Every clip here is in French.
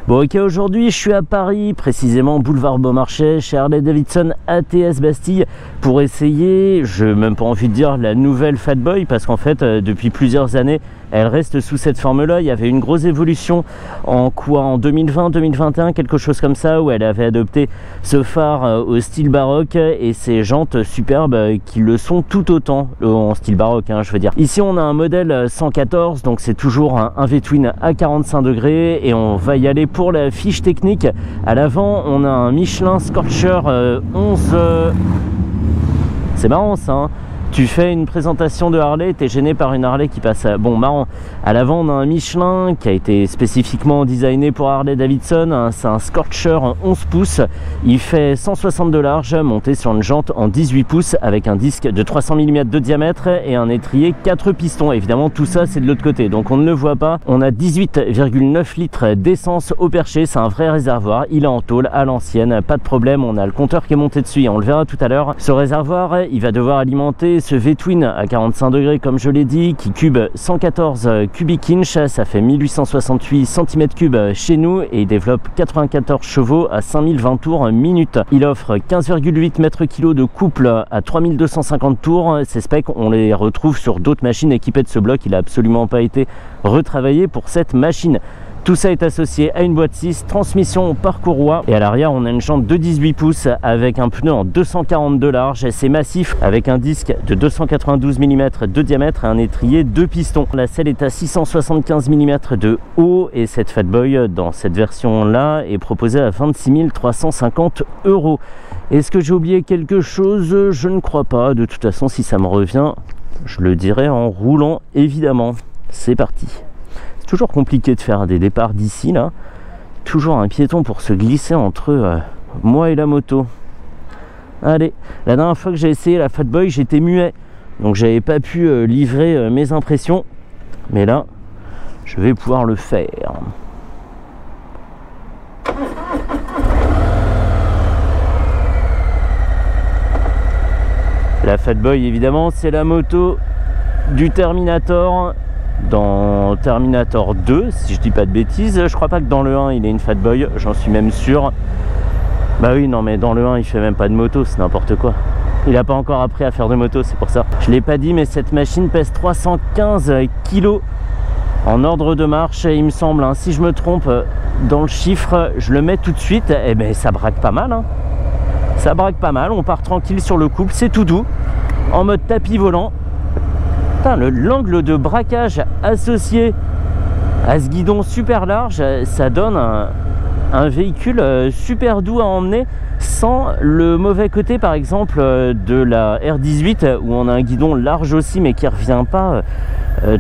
Bon ok, aujourd'hui je suis à Paris, précisément boulevard Beaumarchais, chez Harley Davidson ATS Bastille, pour essayer, je n'ai même pas envie de dire la nouvelle Fatboy, parce qu'en fait depuis plusieurs années elle reste sous cette forme là. Il y avait une grosse évolution en 2020-2021, quelque chose comme ça, où elle avait adopté ce phare au style baroque et ces jantes superbes qui le sont tout autant en style baroque, hein, je veux dire. Ici on a un modèle 114, donc c'est toujours un V-twin à 45 degrés et on va y aller pour la fiche technique. À l'avant on a un Michelin Scorcher 11. C'est marrant ça, hein. Tu fais une présentation de Harley, tu es gêné par une Harley qui passe à... Bon, marrant. À l'avant, on a un Michelin qui a été spécifiquement designé pour Harley Davidson. C'est un Scorcher en 11 pouces. Il fait 160 de large, monté sur une jante en 18 pouces avec un disque de 300 mm de diamètre et un étrier 4 pistons. Évidemment, tout ça, c'est de l'autre côté, donc on ne le voit pas. On a 18,9 litres d'essence au perché. C'est un vrai réservoir. Il est en tôle à l'ancienne, pas de problème. On a le compteur qui est monté dessus et on le verra tout à l'heure. Ce réservoir, il va devoir alimenter ce V-twin à 45 degrés comme je l'ai dit, qui cube 114 cubic inch, ça fait 1868 cm3 chez nous, et il développe 94 chevaux à 5020 tours minute. Il offre 15,8 m/kg de couple à 3250 tours. Ces specs on les retrouve sur d'autres machines équipées de ce bloc. Il n'a absolument pas été retravaillé pour cette machine. Tout ça est associé à une boîte 6, transmission par courroie, et à l'arrière on a une jante de 18 pouces avec un pneu en 240 de large. C'est massif avec un disque de 292 mm de diamètre et un étrier 2 pistons. La selle est à 675 mm de haut et cette Fatboy dans cette version là est proposée à 26 350 €. Est-ce que j'ai oublié quelque chose? Je ne crois pas. De toute façon, si ça me revient, je le dirai en roulant évidemment. C'est parti. Toujours compliqué de faire des départs d'ici là, toujours un piéton pour se glisser entre moi et la moto. Allez, la dernière fois que j'ai essayé la Fatboy j'étais muet, donc j'avais pas pu livrer mes impressions, mais là je vais pouvoir le faire. La Fatboy évidemment c'est la moto du Terminator. Dans Terminator 2, si je dis pas de bêtises, je crois pas que dans le 1 il ait une Fatboy, j'en suis même sûr. Bah oui, non mais dans le 1 il fait même pas de moto, c'est n'importe quoi. Il a pas encore appris à faire de moto, c'est pour ça. Je l'ai pas dit, mais cette machine pèse 315 kg en ordre de marche, il me semble, hein. Si je me trompe dans le chiffre, je le mets tout de suite, et ben ça braque pas mal, hein. Ça braque pas mal, on part tranquille sur le couple, c'est tout doux, en mode tapis volant. L'angle de braquage associé à ce guidon super large, ça donne un véhicule super doux à emmener, sans le mauvais côté par exemple de la R18 où on a un guidon large aussi mais qui revient pas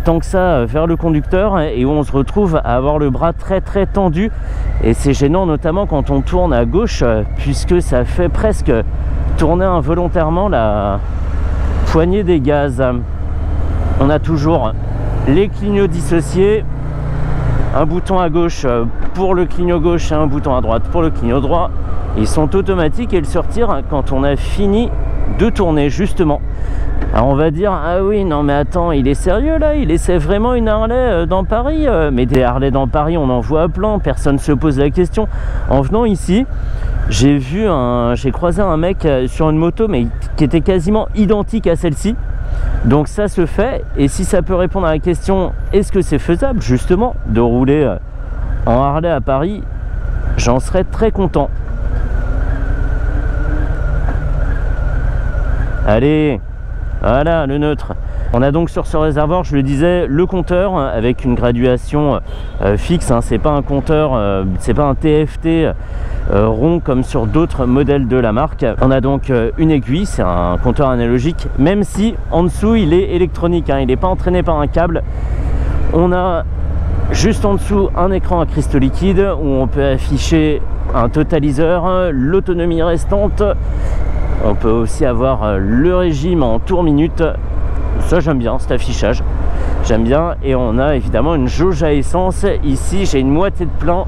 tant que ça vers le conducteur, et où on se retrouve à avoir le bras très tendu, et c'est gênant notamment quand on tourne à gauche puisque ça fait presque tourner involontairement la poignée des gaz. On a toujours les clignots dissociés, un bouton à gauche pour le clignot gauche et un bouton à droite pour le clignot droit. Ils sont automatiques et ils se retirent quand on a fini de tourner justement. Alors on va dire, ah oui non mais attends, il est sérieux là, il essaie vraiment une Harley dans Paris, mais des Harley dans Paris on en voit à plein, personne se pose la question. En venant ici, j'ai croisé un mec sur une moto mais qui était quasiment identique à celle-ci. Donc ça se fait, et si ça peut répondre à la question est-ce que c'est faisable justement de rouler en Harley à Paris, j'en serais très content. Allez, voilà le neutre. On a donc sur ce réservoir, je le disais, le compteur avec une graduation fixe, hein. C'est pas un compteur, c'est pas un TFT rond comme sur d'autres modèles de la marque. On a donc une aiguille, c'est un compteur analogique, même si en dessous il est électronique, hein. Il n'est pas entraîné par un câble. On a juste en dessous un écran à cristaux liquides où on peut afficher un totaliseur, l'autonomie restante. On peut aussi avoir le régime en tour minute. Ça j'aime bien cet affichage, j'aime bien. Et on a évidemment une jauge à essence. Ici j'ai une moitié de plein,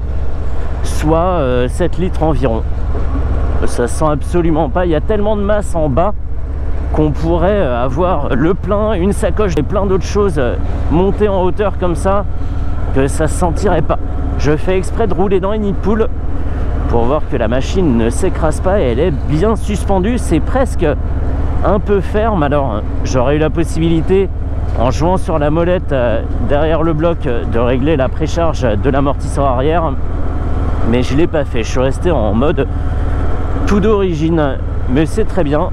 soit 7 litres environ. Ça sent absolument pas, il y a tellement de masse en bas qu'on pourrait avoir le plein, une sacoche et plein d'autres choses montées en hauteur comme ça, que ça se sentirait pas. Je fais exprès de rouler dans les nids de poules pour voir que la machine ne s'écrase pas et elle est bien suspendue. C'est presque un peu ferme. Alors j'aurais eu la possibilité, en jouant sur la molette derrière le bloc, de régler la précharge de l'amortisseur arrière, mais je ne l'ai pas fait. Je suis resté en mode tout d'origine, mais c'est très bien,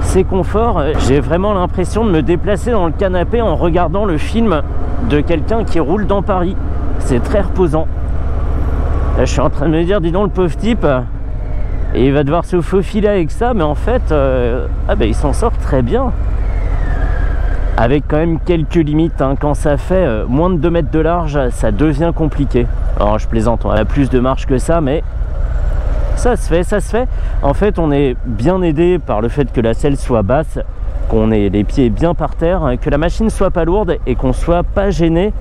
c'est confort. J'ai vraiment l'impression de me déplacer dans le canapé en regardant le film de quelqu'un qui roule dans Paris. C'est très reposant. Là, je suis en train de me dire, dis donc, le pauvre type, et il va devoir se faufiler avec ça, mais en fait il s'en sort très bien, avec quand même quelques limites, hein. Quand ça fait moins de 2 mètres de large, ça devient compliqué. Alors je plaisante, on a plus de marge que ça, mais ça se fait, ça se fait. En fait, on est bien aidé par le fait que la selle soit basse, qu'on ait les pieds bien par terre, que la machine soit pas lourde et qu'on soit pas gêné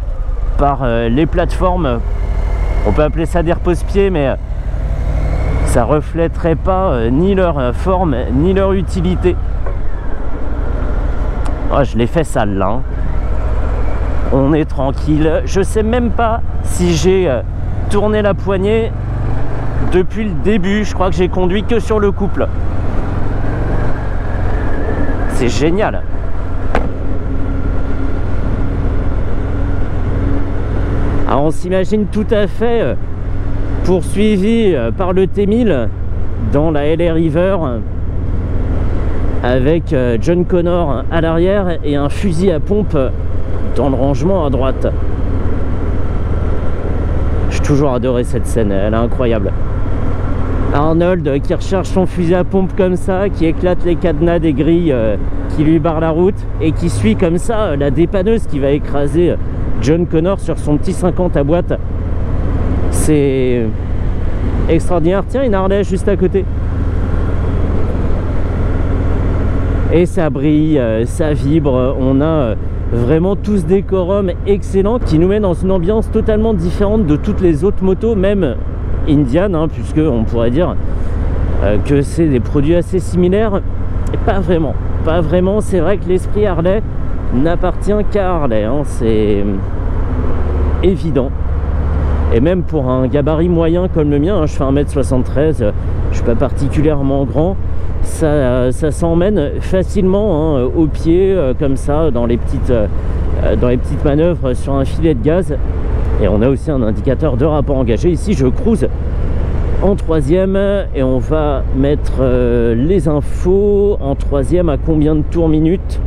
par les plateformes. On peut appeler ça des repose-pieds, mais ça reflèterait pas ni leur forme ni leur utilité. Oh, je l'ai fait sale là, hein. On est tranquille. Je sais même pas si j'ai tourné la poignée depuis le début. Je crois que j'ai conduit que sur le couple. C'est génial. Alors on s'imagine tout à fait poursuivi par le T1000 dans la LA River, avec John Connor à l'arrière et un fusil à pompe dans le rangement à droite. J'ai toujours adoré cette scène, elle est incroyable. Arnold qui recharge son fusil à pompe comme ça, qui éclate les cadenas des grilles qui lui barrent la route, et qui suit comme ça la dépanneuse qui va écraser John Connor sur son petit 50 à boîte. C'est extraordinaire. Tiens, une Harley juste à côté. Et ça brille, ça vibre. On a vraiment tout ce décorum excellent qui nous met dans une ambiance totalement différente de toutes les autres motos, même Indian, hein, puisque on pourrait dire que c'est des produits assez similaires. Et pas vraiment, pas vraiment. C'est vrai que l'esprit Harley n'appartient qu'à Harley, hein, c'est évident. Et même pour un gabarit moyen comme le mien, hein, je fais 1m73, je suis pas particulièrement grand, ça s'emmène facilement, hein, au pied, comme ça, dans les petites manœuvres sur un filet de gaz. Et on a aussi un indicateur de rapport engagé. Ici je cruise en 3e et on va mettre les infos en 3e à combien de tours minute.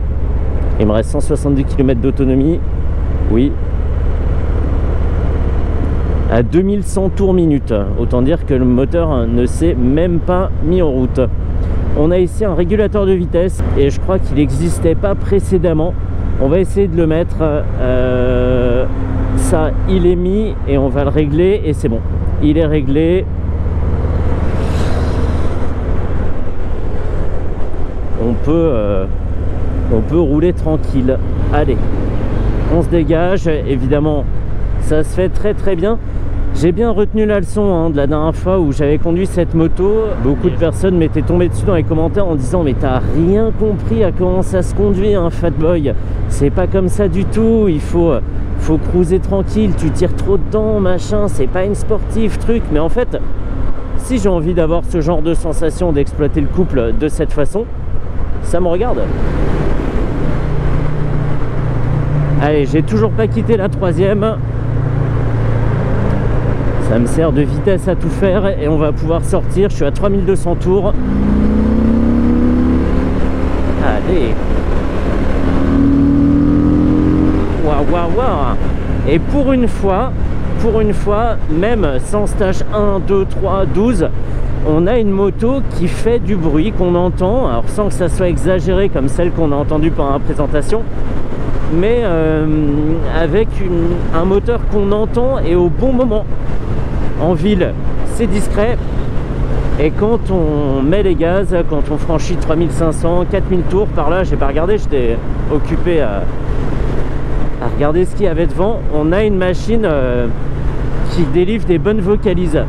Il me reste 170 km d'autonomie. Oui, à 2100 tours minute. Autant dire que le moteur ne s'est même pas mis en route. On a ici un régulateur de vitesse et je crois qu'il n'existait pas précédemment. On va essayer de le mettre. Ça, il est mis et on va le régler et c'est bon. Il est réglé. On peut rouler tranquille. Allez, on se dégage. Évidemment, ça se fait très très bien. J'ai bien retenu la leçon, hein, de la dernière fois où j'avais conduit cette moto. Beaucoup de personnes m'étaient tombées dessus dans les commentaires en disant mais t'as rien compris à comment ça se conduit un Fatboy, c'est pas comme ça du tout, il faut cruiser tranquille, tu tires trop dedans, machin, c'est pas une sportive truc. Mais en fait, si j'ai envie d'avoir ce genre de sensation d'exploiter le couple de cette façon, ça me regarde. Allez, j'ai toujours pas quitté la 3e. Ça me sert de vitesse à tout faire et on va pouvoir sortir. Je suis à 3200 tours. Allez. Waouh, waouh, waouh. Et pour une fois, même sans stage 1, 2, 3, 12, on a une moto qui fait du bruit, qu'on entend. Alors sans que ça soit exagéré comme celle qu'on a entendue pendant la présentation, mais avec un moteur qu'on entend et au bon moment. En ville, c'est discret. Et quand on met les gaz, quand on franchit 3500, 4000 tours, par là, j'ai pas regardé, j'étais occupé à regarder ce qu'il y avait devant. On a une machine qui délivre des bonnes vocalises.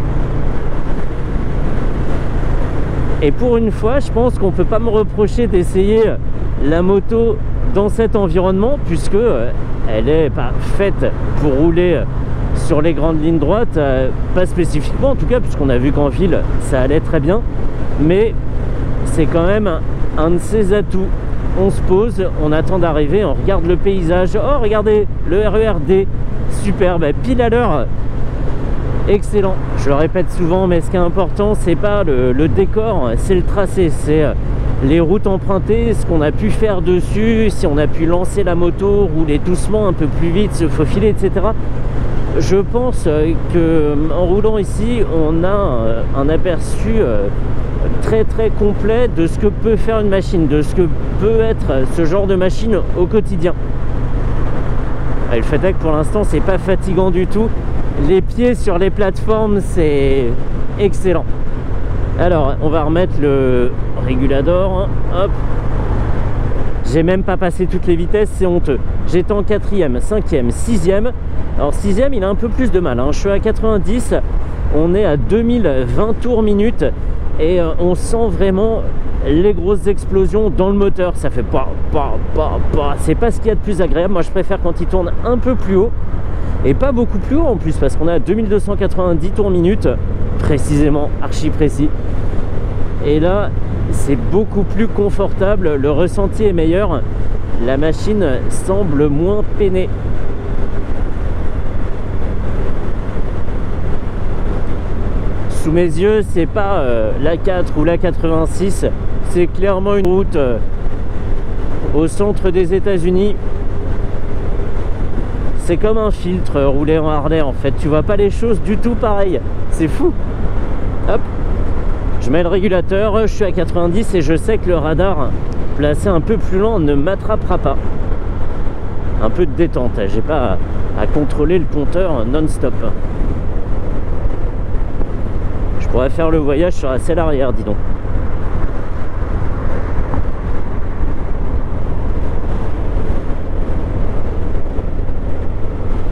Et pour une fois, je pense qu'on peut pas me reprocher d'essayer la moto dans cet environnement, puisque elle est pas faite pour rouler sur les grandes lignes droites, pas spécifiquement en tout cas, puisqu'on a vu qu'en ville ça allait très bien, mais c'est quand même un de ses atouts. On se pose, on attend d'arriver, on regarde le paysage. Oh, regardez, le RERD, superbe, pile à l'heure. Excellent. Je le répète souvent, mais ce qui est important, c'est pas le décor, c'est le tracé, c'est les routes empruntées, ce qu'on a pu faire dessus, si on a pu lancer la moto, rouler doucement, un peu plus vite, se faufiler, etc. Je pense que en roulant ici, on a un aperçu très très complet de ce que peut faire une machine, de ce que peut être ce genre de machine au quotidien. Et le fait est que pour l'instant c'est pas fatigant du tout, les pieds sur les plateformes c'est excellent. Alors on va remettre le régulateur, hop, j'ai même pas passé toutes les vitesses, c'est honteux. J'étais en 4e, 5e, 6e. Alors 6e il a un peu plus de mal, hein. Je suis à 90, on est à 2020 tours minute. Et on sent vraiment les grosses explosions dans le moteur. Ça fait pas. C'est pas ce qu'il y a de plus agréable. Moi je préfère quand il tourne un peu plus haut. Et pas beaucoup plus haut en plus, parce qu'on est à 2290 tours minute. Précisément, archi précis. Et là, c'est beaucoup plus confortable. Le ressenti est meilleur. La machine semble moins peinée. Sous mes yeux, c'est pas la 4 ou la 86, c'est clairement une route au centre des États-Unis. C'est comme un filtre roulé en Harley en fait, tu vois pas les choses du tout pareil, c'est fou. Hop, je mets le régulateur, je suis à 90 et je sais que le radar placé un peu plus lent ne m'attrapera pas. Un peu de détente, j'ai pas à contrôler le compteur non-stop. Je pourrais faire le voyage sur la selle arrière, dis donc.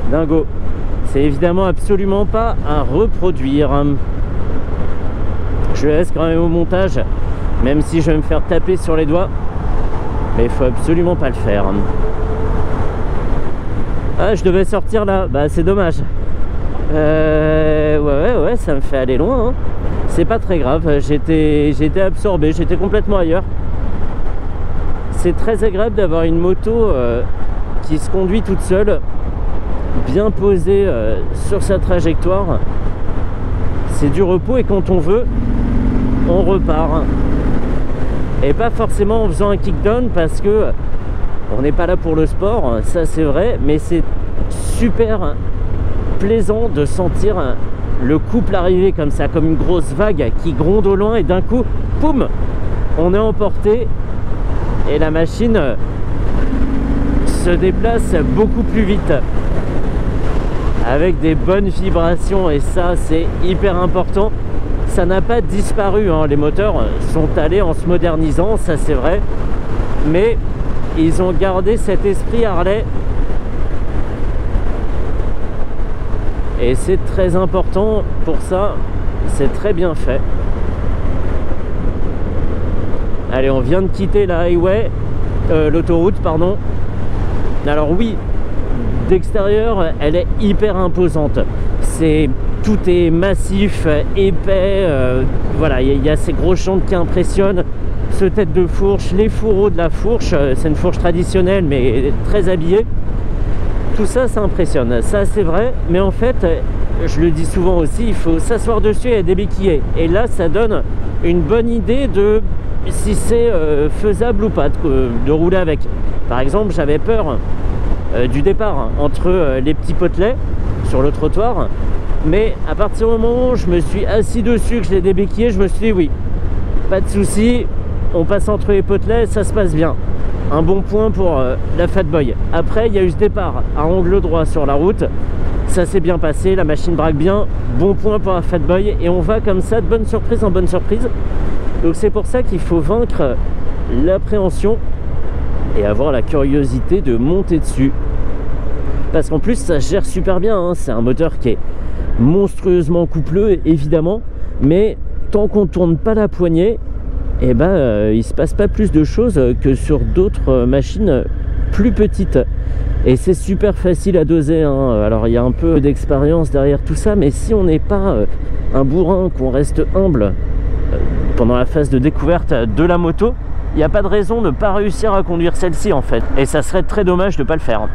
Dingo. C'est évidemment absolument pas à reproduire. Je laisse quand même au montage, même si je vais me faire taper sur les doigts. Mais il faut absolument pas le faire. Ah, je devais sortir là. Bah, c'est dommage. Ouais, ça me fait aller loin, hein. C'est pas très grave, j'étais absorbé, j'étais complètement ailleurs. C'est très agréable d'avoir une moto qui se conduit toute seule, bien posée sur sa trajectoire. C'est du repos et quand on veut, on repart. Et pas forcément en faisant un kickdown parce que on n'est pas là pour le sport, ça c'est vrai, mais c'est super plaisant de sentir le couple arriver comme ça, comme une grosse vague qui gronde au loin et d'un coup, poum, on est emporté et la machine se déplace beaucoup plus vite avec des bonnes vibrations et ça c'est hyper important. Ça n'a pas disparu, hein. Les moteurs sont allés en se modernisant, ça c'est vrai, mais ils ont gardé cet esprit Harley. Et c'est très important pour ça, c'est très bien fait. Allez, on vient de quitter la highway, l'autoroute, pardon. Alors oui, d'extérieur, elle est hyper imposante. Tout est massif, épais, voilà, il y a ces gros chantres qui impressionnent, ce tête de fourche, les fourreaux de la fourche, c'est une fourche traditionnelle mais très habillée. Tout ça, ça impressionne, ça c'est vrai, mais en fait, je le dis souvent aussi, il faut s'asseoir dessus et débéquiller. Et là, ça donne une bonne idée de si c'est faisable ou pas de rouler avec. Par exemple, j'avais peur du départ entre les petits potelets sur le trottoir, mais à partir du moment où je me suis assis dessus, que je l'ai débéquillé, je me suis dit oui, pas de souci, on passe entre les potelets, ça se passe bien. Un bon point pour la Fatboy. Après, il y a eu ce départ à angle droit sur la route. Ça s'est bien passé, la machine braque bien. Bon point pour la Fatboy. Et on va comme ça, de bonne surprise en bonne surprise. Donc c'est pour ça qu'il faut vaincre l'appréhension et avoir la curiosité de monter dessus. Parce qu'en plus, ça se gère super bien, hein. C'est un moteur qui est monstrueusement coupleux, évidemment. Mais tant qu'on ne tourne pas la poignée, et il se passe pas plus de choses que sur d'autres machines plus petite. Et c'est super facile à doser, hein. Alors il y a un peu d'expérience derrière tout ça, mais si on n'est pas un bourrin, qu'on reste humble pendant la phase de découverte de la moto, il n'y a pas de raison de ne pas réussir à conduire celle-ci en fait. Et ça serait très dommage de ne pas le faire.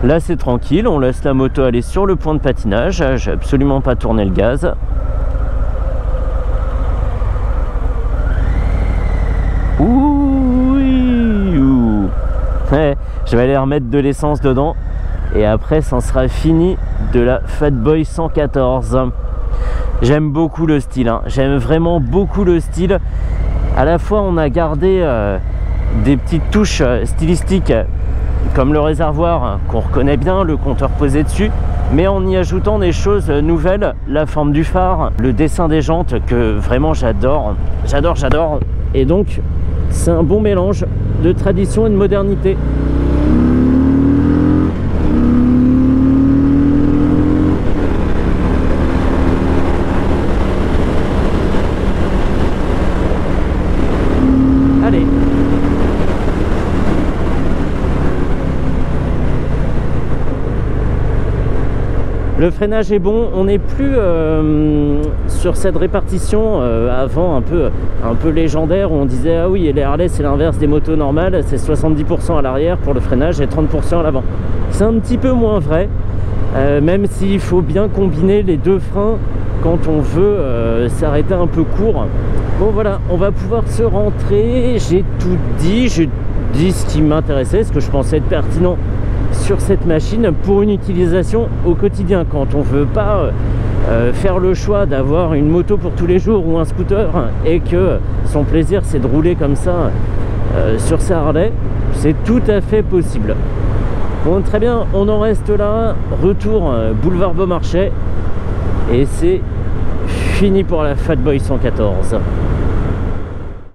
Là c'est tranquille, on laisse la moto aller sur le point de patinage. J'ai absolument pas tourné le gaz. Ouais, je vais aller remettre de l'essence dedans et après ça sera fini de la Fatboy 114. J'aime beaucoup le style, hein. J'aime vraiment beaucoup le style. À la fois on a gardé des petites touches stylistiques comme le réservoir, hein, qu'on reconnaît bien, le compteur posé dessus, mais en y ajoutant des choses nouvelles, la forme du phare, le dessin des jantes que vraiment j'adore, et donc c'est un bon mélange de tradition et de modernité. Allez. Le freinage est bon, on n'est plus sur cette répartition avant un peu légendaire où on disait ah oui, et les Harley c'est l'inverse des motos normales, c'est 70% à l'arrière pour le freinage et 30% à l'avant. C'est un petit peu moins vrai, même s'il faut bien combiner les deux freins quand on veut s'arrêter un peu court. Bon voilà, on va pouvoir se rentrer, j'ai tout dit, j'ai dit ce qui m'intéressait, ce que je pensais être pertinent sur cette machine pour une utilisation au quotidien, quand on veut pas faire le choix d'avoir une moto pour tous les jours ou un scooter et que son plaisir c'est de rouler comme ça sur sa Harley, c'est tout à fait possible. Bon, très bien, on en reste là, retour boulevard Beaumarchais et c'est fini pour la Fatboy 114.